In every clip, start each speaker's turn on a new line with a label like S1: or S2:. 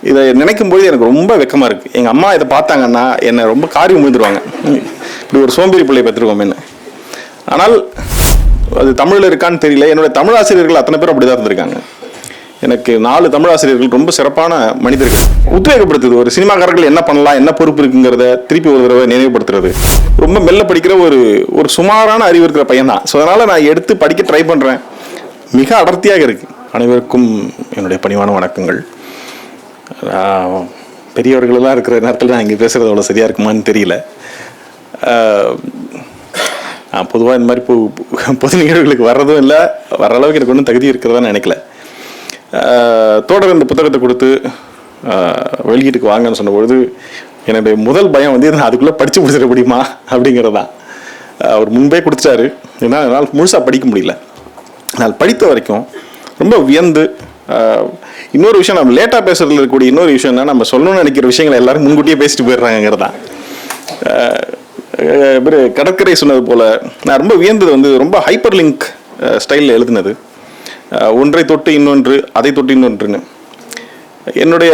S1: இதை நினைக்கும் போது எனக்கு ரொம்ப வெக்கமாக இருக்குது. எங்கள் அம்மா இதை பார்த்தாங்கன்னா என்னை ரொம்ப காரியம் முழுந்துருவாங்க, இப்படி ஒரு சோம்பேறி பிள்ளையை பெற்றுருவோமேன்னு. ஆனால் அது தமிழில் இருக்கான்னு தெரியல. என்னுடைய தமிழ் ஆசிரியர்கள் அத்தனை பேர் அப்படி தான் இருந்திருக்காங்க. எனக்கு 4 தமிழ் ஆசிரியர்கள் ரொம்ப சிறப்பான மனிதர்கள். உத்வேகப்படுத்துது. ஒரு சினிமாக்காரர்கள் என்ன பண்ணலாம், என்ன பொறுப்பு இருக்குங்கிறத திருப்பி ஒரு தடவை நினைவுபடுத்துறது. ரொம்ப மெல்ல படிக்கிற ஒரு சுமாரான அறிவு இருக்கிற பையன் தான். ஸோ அதனால் நான் எடுத்து படிக்க ட்ரை பண்ணுறேன். மிக அடர்த்தியாக இருக்குது. அனைவருக்கும் என்னுடைய பணிவான வணக்கங்கள். பெரியவர்களெல்லாம் இருக்கிற நேரத்தில் நான் இங்கே பேசுகிறது அவ்வளோ சரியாக இருக்குமான்னு தெரியல. நான் பொதுவாக இந்த மாதிரி பொது நிகழ்வுகளுக்கு வர்றதும் இல்லை, வர அளவுக்கு எனக்கு ஒன்றும் தகுதி இருக்கிறதா நினைக்கல. தோடர் இந்த புத்தகத்தை கொடுத்து வெளியீட்டுக்கு வாங்கன்னு சொன்னபொழுது என்னுடைய முதல் பயம் வந்து நான் அதுக்குள்ளே படித்து முடிச்சிட முடியுமா அப்படிங்கிறதான். அவர் முன்பே கொடுத்துட்டாரு. ஏன்னா என்னால் முழுசாக படிக்க முடியல. நான் படித்த வரைக்கும் ரொம்ப வியந்து, இன்னொரு விஷயம் நம்ம லேட்டாக பேசுறதுல இருக்கக்கூடிய இன்னொரு விஷயம் என்ன, நம்ம சொல்லணும்னு நினைக்கிற விஷயங்களை எல்லாரும் முன்கூட்டியே பேசிட்டு போயிடுறாங்கிறதான். கடற்கரை சொன்னது போல் நான் ரொம்ப வியந்தது வந்து ரொம்ப ஹைப்பர் லிங்க் ஸ்டைலில் எழுதுனது. ஒன்றை தொட்டு இன்னொன்று, அதை தொட்டு இன்னொன்றுன்னு. என்னுடைய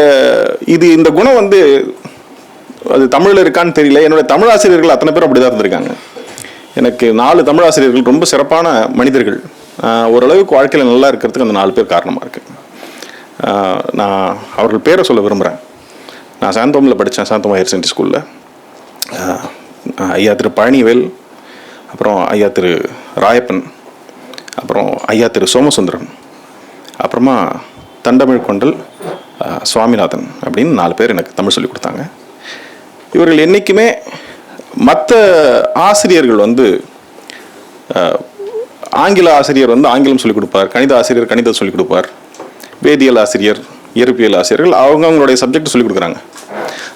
S1: இந்த குணம் வந்து அது தமிழில் இருக்கான்னு தெரியல. என்னுடைய தமிழ் ஆசிரியர்கள் அத்தனை பேர் அப்படி தான் இருந்திருக்காங்க. எனக்கு 4 தமிழ் ஆசிரியர்கள் ரொம்ப சிறப்பான மனிதர்கள். ஓரளவுக்கு வாழ்க்கையில் நல்லா இருக்கிறதுக்கு அந்த 4 பேர் காரணமாக இருக்குது. நான் அவர்கள் பேரை சொல்ல விரும்புகிறேன். நான் சாந்தோமில் படித்தேன், சாந்தோம் ஹையர் செகண்டரி ஸ்கூலில். ஐயா திரு பழனிவேல், அப்புறம் ஐயா திரு ராயப்பன், அப்புறம் ஐயா திரு சோமசுந்தரம், அப்புறமா தண்டமிழ் கொண்டல் சுவாமிநாதன் அப்படின்னு 4 பேர் எனக்கு தமிழ் சொல்லிக் கொடுத்தாங்க. இவர்கள் என்றைக்குமே மற்ற ஆசிரியர்கள் வந்து ஆங்கில ஆசிரியர் வந்து ஆங்கிலம் சொல்லிக் கொடுப்பார், கணித ஆசிரியர் கணிதம் சொல்லிக் கொடுப்பார், வேதியியல் ஆசிரியர் இயற்பியல் ஆசிரியர்கள் அவங்களுடைய சப்ஜெக்ட் சொல்லிக் கொடுக்குறாங்க.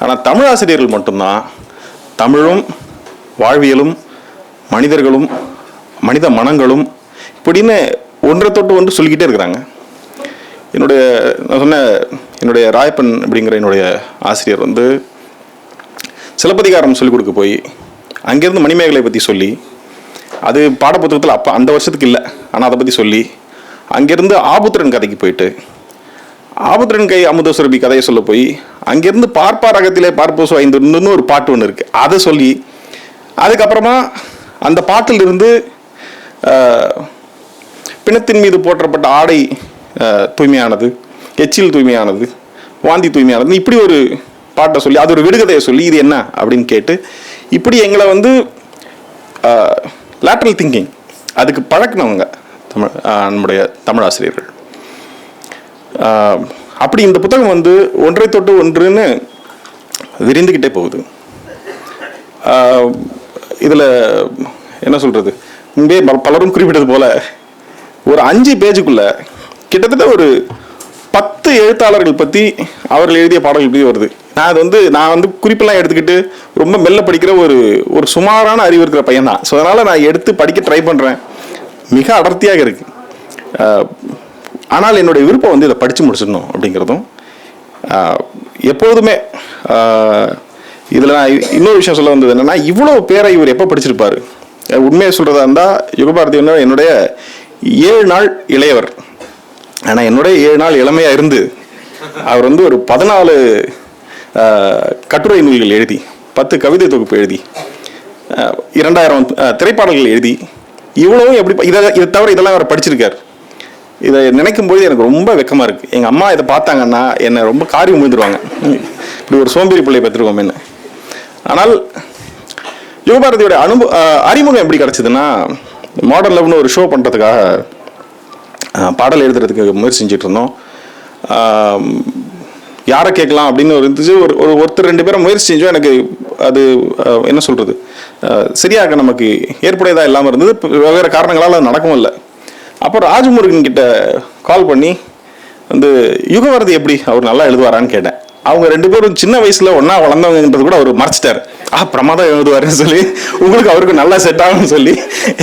S1: ஆனால் தமிழ் ஆசிரியர்கள் மட்டும்தான் தமிழும் வாழ்வியலும் மனிதர்களும் மனித மனங்களும் இப்படின்னு ஒன்றை தொட்டு ஒன்று சொல்லிக்கிட்டே இருக்கிறாங்க. நான் சொன்ன என்னுடைய ராயப்பன் அப்படிங்கிற என்னுடைய ஆசிரியர் வந்து சிலப்பதிகாரம் சொல்லிக் கொடுக்க போய் அங்கேருந்து மணிமேகலை பற்றி சொல்லி, அது பாடப்புத்தகத்தில் அப்போ அந்த வருஷத்துக்கு இல்லை, ஆனால் அதை பற்றி சொல்லி, அங்கேருந்து ஆபுத்திரன் கதைக்கு போயிட்டு ஆபுத்திரன் கை அமுதசுரபி கதையை சொல்ல போய் அங்கேருந்து பார்ப்பார் அகத்திலே பார்ப்போசு 5 ஒரு பாட்டு ஒன்று இருக்குது, அதை சொல்லி, அதுக்கப்புறமா அந்த பாட்டிலிருந்து பிணத்தின் மீது போற்றப்பட்ட ஆடை தூய்மையானது, எச்சில் தூய்மையானது, வாந்தி தூய்மையானது, இப்படி ஒரு பாட்டை சொல்லி அது ஒரு விடுகதையை சொல்லி இது என்ன அப்படின்னு கேட்டு இப்படி எங்களை வந்து லேட்டரல் திங்கிங் அதுக்கு பழக்கினவங்க நம்முடைய தமிழ் ஆசிரியர்கள். அப்படி இந்த புத்தகம் வந்து ஒன்றை தொட்டு ஒன்றுன்னு விரிந்துக்கிட்டே போகுது. இதில் என்ன சொல்கிறது, முன்பே பலரும் குறிப்பிட்டது போல் ஒரு 5 பேஜுக்குள்ளே கிட்டத்தட்ட ஒரு 10 எழுத்தாளர்கள் பற்றி அவர்கள் எழுதிய பாடல்கள் பற்றி வருது. நான் வந்து குறிப்பெல்லாம் எடுத்துக்கிட்டு ரொம்ப மெல்ல படிக்கிற ஒரு சுமாரான அறிவு இருக்கிற பையன் தான். ஸோ அதனால் நான் எடுத்து படிக்க ட்ரை பண்ணுறேன். மிக அடர்த்தியாக இருக்குது. ஆனால் என்னுடைய விருப்பம் வந்து இதை படித்து முடிச்சிடணும் அப்படிங்கிறதும். எப்போதுமே இதில் நான் இன்னொரு விஷயம் சொல்ல வந்தது என்னென்னா, இவ்வளோ பேரை இவர் எப்போ படிச்சிருப்பார். உண்மையை சொல்கிறதா இருந்தால் யுகபாரதி என்னுடைய 7 நாள் இளையவர். ஆனால் என்னுடைய 7 நாள் இளமையாக இருந்து அவர் வந்து ஒரு 14 கட்டுரை நூல்கள் எழுதி, 10 கவிதை தொகுப்பு எழுதி, 2000 திரைப்பாடல்கள் எழுதி, இவ்வளவும் எப்படி இதை தவிர இதெல்லாம் அவர் படிச்சிருக்கார். இதை நினைக்கும் போது எனக்கு ரொம்ப வெக்கமாக இருக்குது. எங்கள் அம்மா இதை பார்த்தாங்கன்னா என்னை ரொம்ப காரியம் முழுந்துருவாங்க, இப்படி ஒரு சோம்பேறி பிள்ளையை பெற்றுருவோமேன்னு. ஆனால் யுகபாரதியோட அறிமுகம் எப்படி கிடச்சிதுன்னா, மாடர்ன் லவ்னு ஒரு ஷோ பண்ணுறதுக்காக பாடல் எழுதுறதுக்கு முயற்சி செஞ்சுட்டு இருந்தோம். யாரை கேட்கலாம் அப்படின்னு இருந்துச்சு. ஒருத்தர் 2 பேரை முயற்சி செஞ்சோம். எனக்கு அது என்ன சொல்கிறது, சரியாக நமக்கு ஏற்புடையதாக இல்லாமல் இருந்தது. வெவ்வேறு காரணங்களால் அது நடக்கவும் இல்லை. அப்போ ராஜமுருகன் கிட்ட கால் பண்ணி வந்து யுகபாரதி எப்படி அவர் நல்லா எழுதுவாரான்னு கேட்டேன். அவங்க 2 பேரும் சின்ன வயசில் ஒன்றா வளர்ந்தவங்கன்றது கூட அவர் மறைச்சிட்டார். பிரமாதம் எழுதுவாருன்னு சொல்லி, உங்களுக்கு அவருக்கு நல்லா செட் ஆகும்னு சொல்லி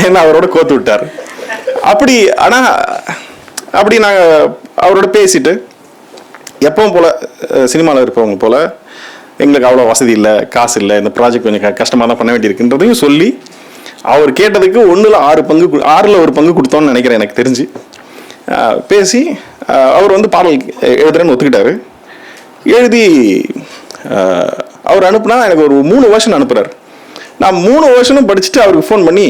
S1: என்ன அவரோட கோத்து விட்டார். அப்படி நாங்கள் அவரோட பேசிட்டு, எப்பவும் போல் சினிமாவில் இருப்பவங்க போல் எங்களுக்கு அவ்வளோ வசதி இல்லை, காசு இல்லை, இந்த ப்ராஜெக்ட் கொஞ்சம் கஷ்டமாக தான் பண்ண வேண்டியிருக்குன்றதையும் சொல்லி, அவர் கேட்டதுக்கு 1/6 6ல் 1 பங்கு கொடுத்தோன்னு நினைக்கிறேன் எனக்கு தெரிஞ்சு. பேசி அவர் வந்து பாடல் எழுதுறேன்னு ஒத்துக்கிட்டாரு. எழுதி அவர் அனுப்புனா எனக்கு ஒரு 3 வெர்ஷன் அனுப்புகிறார். நான் 3 வெர்ஷனும் படிச்சுட்டு அவருக்கு ஃபோன் பண்ணி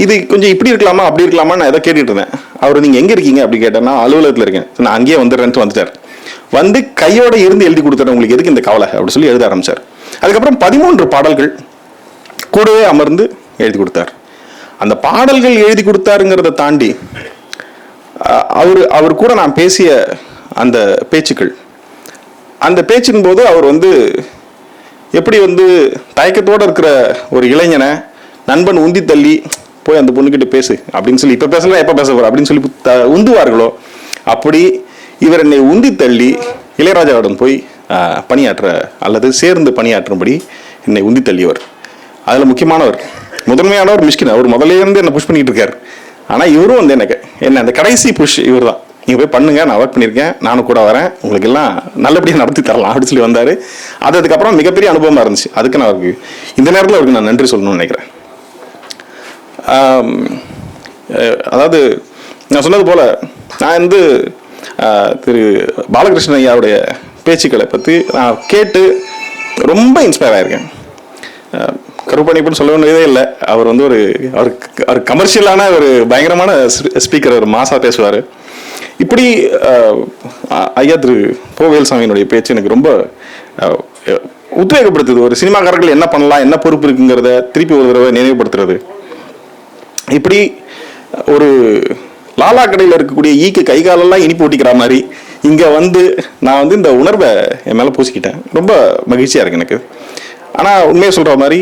S1: இது கொஞ்சம் இப்படி இருக்கலாமா அப்படி இருக்கலாமா நான் எதை கேட்டுட்டு இருந்தேன். அவர் நீங்கள் எங்கே இருக்கீங்க அப்படி கேட்டேன்னா அலுவலகத்தில் இருக்கேன். நான் அங்கேயே வந்துடுறேன்ட்டு வந்துட்டார். வந்து கையோட இருந்து எழுதி கொடுத்தாரு. உங்களுக்கு எதுக்கு இந்த கவலை அப்படி சொல்லி எழுத ஆரம்பித்தார். அதுக்கப்புறம் 13 பாடல்கள் கூடவே அமர்ந்து எழுதி கொடுத்தார். அந்த பாடல்கள் எழுதி கொடுத்தாருங்கிறத தாண்டி அவர் கூட நான் பேசிய அந்த பேச்சுக்கள், அந்த பேச்சின் போது அவர் வந்து எப்படி வந்து தயக்கத்தோடு இருக்கிற ஒரு இளைஞனை நண்பன் உந்தி தள்ளி போய் அந்த பொண்ணுக்கிட்ட பேசு அப்படின்னு சொல்லி, இப்போ பேசலாம் எப்போ பேச போற அப்படின்னு சொல்லி உந்துவார்களோ, அப்படி இவர் என்னை உந்தி தள்ளி இளையராஜாவுடன் போய் பணியாற்ற அல்லது சேர்ந்து பணியாற்றும்படி என்னை உந்தி தள்ளியவர். அதில் முக்கியமானவர், முதன்மையானவர் மிஷ்கின். அவர் முதல்ல இருந்து என்னை புஷ் பண்ணிட்டு இருக்காரு. ஆனால் இவரும் வந்து என்ன அந்த கடைசி புஷ் இவர் தான். நீங்கள் போய் பண்ணுங்க, நான் ஒர்க் பண்ணியிருக்கேன், நானும் கூட வரேன், உங்களுக்கு எல்லாம் நல்லபடியாக நடத்தி தரலாம் அப்படின்னு சொல்லி வந்தார். அதுக்கப்புறம் மிகப்பெரிய அனுபவமாக இருந்துச்சு. அதுக்கு நான் அவருக்கு இந்த நேரத்தில் அவருக்கு நான் நன்றி சொல்லணும்னு நினைக்கிறேன். அதாவது நான் சொன்னது போல் நான் வந்து திரு பாலகிருஷ்ணன் ஐயாவுடைய பேச்சுக்களை பற்றி நான் கேட்டு ரொம்ப இன்ஸ்பயர் ஆகிருக்கேன். கருப்பணிப்புன்னு சொல்ல வேண்டியதே இல்லை. அவர் வந்து அவர் கமர்ஷியலான ஒரு பயங்கரமான ஸ்பீக்கர். அவர் மாசாக பேசுவார். இப்படி ஐயா திரு வேல்சாமியினுடைய பேச்சு எனக்கு ரொம்ப உத்வேகப்படுத்துது. ஒரு சினிமாக்காரர்கள் என்ன பண்ணலாம், என்ன பொறுப்பு இருக்குங்கிறத திருப்பி ஒரு தடவை நினைவுபடுத்துறது. இப்படி ஒரு லாலா கடையில் இருக்கக்கூடிய ஈக்கு கைகாலெல்லாம் இனிப்பு ஓட்டிக்கிற மாதிரி இங்கே வந்து நான் வந்து இந்த உணர்வை என் மேலே பூசிக்கிட்டேன். ரொம்ப மகிழ்ச்சியாக இருக்கு எனக்கு. ஆனால் உண்மையை சொல்கிற மாதிரி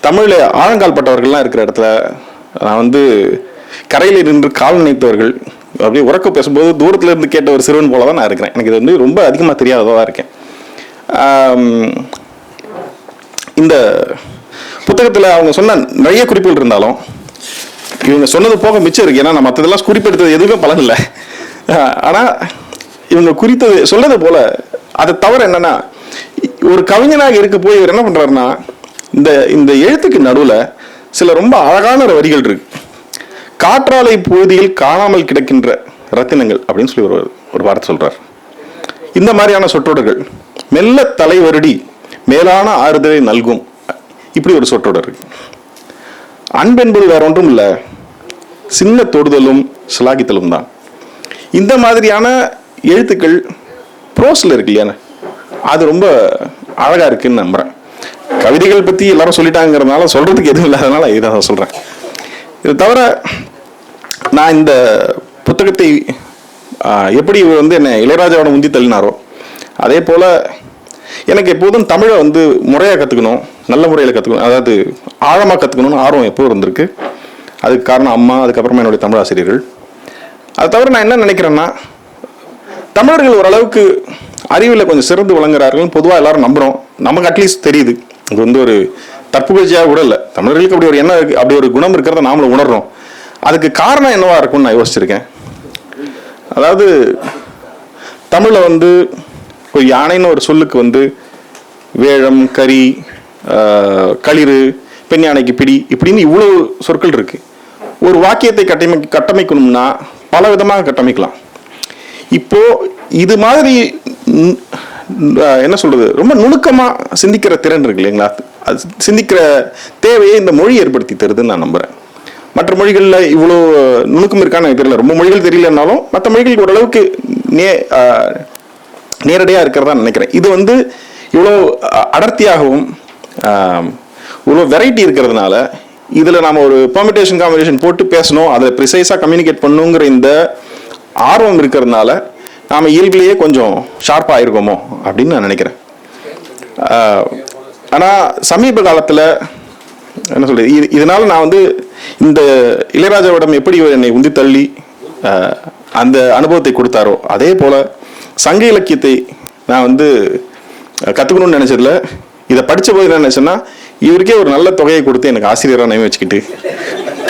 S1: தமிழில் ஆழங்கால் பட்டவர்கள்லாம் இருக்கிற இடத்துல நான் வந்து கரையில் நின்று கால் நினைத்தவர்கள் அப்படியே உறக்க பேசும்போது தூரத்தில் இருந்து கேட்ட ஒரு சிறுவன் போல தான் நான் இருக்கிறேன். எனக்கு இது வந்து ரொம்ப அதிகமாக தெரியாததாக இருக்கேன். இந்த புத்தகத்தில் அவங்க சொன்ன நிறைய குறிப்புகள் இருந்தாலும் இவங்க சொன்னது போக மிச்சம் இருக்கு. ஏன்னா நான் மற்றதெல்லாம் குறிப்பெடுத்தது எதுவுமே பலன் இல்லை. ஆனால் இவங்க குறித்தது சொன்னது போல அதை தவிர என்னன்னா, ஒரு கவிஞனாக இருக்க போய் இவர் என்ன பண்றாருன்னா, இந்த எழுத்துக்கு நடுவில் சில ரொம்ப அழகான வரிகள் இருக்கு. காற்றாலை பகுதியில் காணாமல் கிடக்கின்ற ரத்தினங்கள் அப்படின்னு சொல்லி ஒரு வார்த்தை சொல்றார். இந்த மாதிரியான சொற்றொடர்கள், மெல்ல தலைவருடி மேலான ஆறுதலை நல்கும், இப்படி ஒரு சொற்றொடர் இருக்கு. அன்பென்பது வேற ஒன்றும் இல்லை, சின்ன தொடுதலும் சிலாகித்தலும் தான். இந்த மாதிரியான எழுத்துக்கள் ப்ரோஸில் இருக்கு இல்லையா, அது ரொம்ப அழகா இருக்குன்னு நம்புறேன். கவிதைகள் பற்றி எல்லாரும் சொல்லிட்டாங்கிறதுனால சொல்றதுக்கு எதுவும் இல்லாதனால இதை நான் சொல்றேன். இது தவிர நான் இந்த புத்தகத்தை எப்படி வந்து என்னை இளையராஜாவோட முந்தி தள்ளினாரோ அதே போல எனக்கு எப்போதும் தமிழை வந்து முறையாக கற்றுக்கணும், நல்ல முறையில் கற்றுக்கணும், அதாவது ஆழமாக கற்றுக்கணும்னு ஆர்வம் எப்போது இருந்திருக்கு. அதுக்கு காரணம் அம்மா, அதுக்கப்புறமா என்னுடைய தமிழ் ஆசிரியர்கள். அதை தவிர நான் என்ன நினைக்கிறேன்னா, தமிழர்கள் ஓரளவுக்கு அறிவில் கொஞ்சம் சிறந்து விளங்குறார்கள் பொதுவாக எல்லாரும் நம்புகிறோம். நமக்கு அட்லீஸ்ட் தெரியுது. இது வந்து ஒரு தற்புகழ்ச்சியாக கூட இல்லை. தமிழர்களுக்கு அப்படி ஒரு எண்ணம் இருக்குது, அப்படி ஒரு குணம் இருக்கிறத நாமளும் உணர்றோம். அதுக்கு காரணம் என்னவா இருக்கும்னு நான் யோசிச்சிருக்கேன். அதாவது தமிழில் வந்து இப்போ யானைன்னு ஒரு சொல்லுக்கு வந்து வேழம், கரி, களிறு, பெண் யானைக்கு பிடி, இப்படின்னு இவ்வளோ சொற்கள் இருக்கு. ஒரு வாக்கியத்தை கட்டமைக்கணும்னா பல விதமாக கட்டமைக்கலாம். இப்போ இது மாதிரி என்ன சொல்றது, ரொம்ப நுணுக்கமா சிந்திக்கிற திறன் இருக்கு இல்லைங்களா, அது சிந்திக்கிற தேவையை இந்த மொழி ஏற்படுத்தி தருதுன்னு நான் நம்புறேன். மற்ற மொழிகளில் இவ்வளோ நுணுக்கம் இருக்கான்னு எனக்கு தெரியல. ரொம்ப மொழிகள் தெரியலனாலும் மற்ற மொழிகளுக்கு ஓரளவுக்கு நேரடியாக இருக்கிறதா நினைக்கிறேன். இது வந்து இவ்வளோ அடர்த்தியாகவும் இவ்வளோ வெரைட்டி இருக்கிறதுனால இதில் நாம் ஒரு பெர்மிட்டேஷன் காம்பினேஷன் போட்டு பேசணும், அதை ப்ரிசைஸாக கம்யூனிகேட் பண்ணுங்கிற இந்த ஆர்வம் இருக்கிறதுனால நாம் இயல்பிலேயே கொஞ்சம் ஷார்ப்பாக இருக்கோமோ அப்படின்னு நான் நினைக்கிறேன். ஆனால் சமீப காலத்தில் என்ன சொல்றது, இதனால நான் வந்து இந்த இளையராஜாவிடம் எப்படி என்னை உந்தி தள்ளி அந்த அனுபவத்தை கொடுத்தாரோ அதே போல் சங்க இலக்கியத்தை நான் வந்து கற்றுக்கணும்னு நினச்சதில்ல. இதை படித்த போது என்ன நினச்சேன்னா, இவருக்கே ஒரு நல்ல தொகையை கொடுத்து எனக்கு ஆசிரியராக நியமிச்சுக்கிட்டு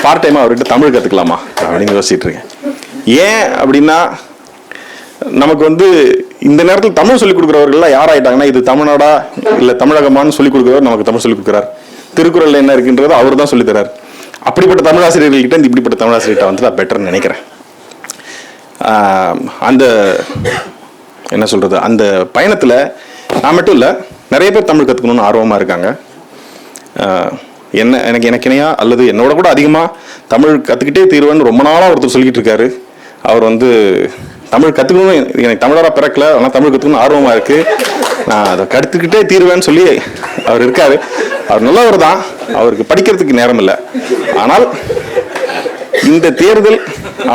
S1: பார்ட் டைமாக அவர்கிட்ட தமிழ் கற்றுக்கலாமா அப்படின்னு யோசிச்சுட்டு இருக்கேன். ஏன் அப்படின்னா, நமக்கு வந்து இந்த நேரத்தில் தமிழ் சொல்லிக் கொடுக்குறவர்கள்லாம் யார் ஆயிட்டாங்கன்னா, இது தமிழ்நாடா இல்லை தமிழகமானு சொல்லிக் கொடுக்குறவர் நமக்கு தமிழ் சொல்லிக் கொடுக்குறார். திருக்குறள் என்ன இருக்குன்றது அவர் தான் சொல்லித் தரார். அப்படிப்பட்ட தமிழாசிரியர்கள்கிட்ட இந்த இப்படிப்பட்ட தமிழாசிரியர்கிட்ட வந்து நான் பெட்டர்னு நினைக்கிறேன். அந்த என்ன சொல்கிறது, அந்த பயணத்தில் நான் மட்டும் இல்லை, நிறைய பேர் தமிழ் கற்றுக்கணும்னு ஆர்வமாக இருக்காங்க. எனக்கு இணையா அல்லது என்னோட கூட அதிகமாக தமிழ் கற்றுக்கிட்டே தீர்வேன்னு ரொம்ப நாளாக ஒருத்தர் சொல்லிக்கிட்டு இருக்காரு. அவர் வந்து தமிழ் கற்றுக்கணும், எனக்கு தமிழராக பிறக்கல, ஆனால் தமிழ் கற்றுக்கணும் ஆர்வமாக இருக்குது, நான் அதை கற்றுக்கிட்டே தீர்வேன்னு சொல்லி அவர் இருக்கார். அவர் நல்லவர் தான், அவருக்கு படிக்கிறதுக்கு நேரம் இல்லை. ஆனால் இந்த தேர்தல்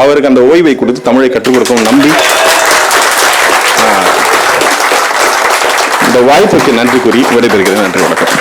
S1: அவருக்கு அந்த ஓய்வை கொடுத்து தமிழை கற்றுக் கொடுக்கும் நம்பி இந்த வாய்ப்புக்கு நன்றி கூறி விடைபெறுகிறேன். நன்றி, வணக்கம்.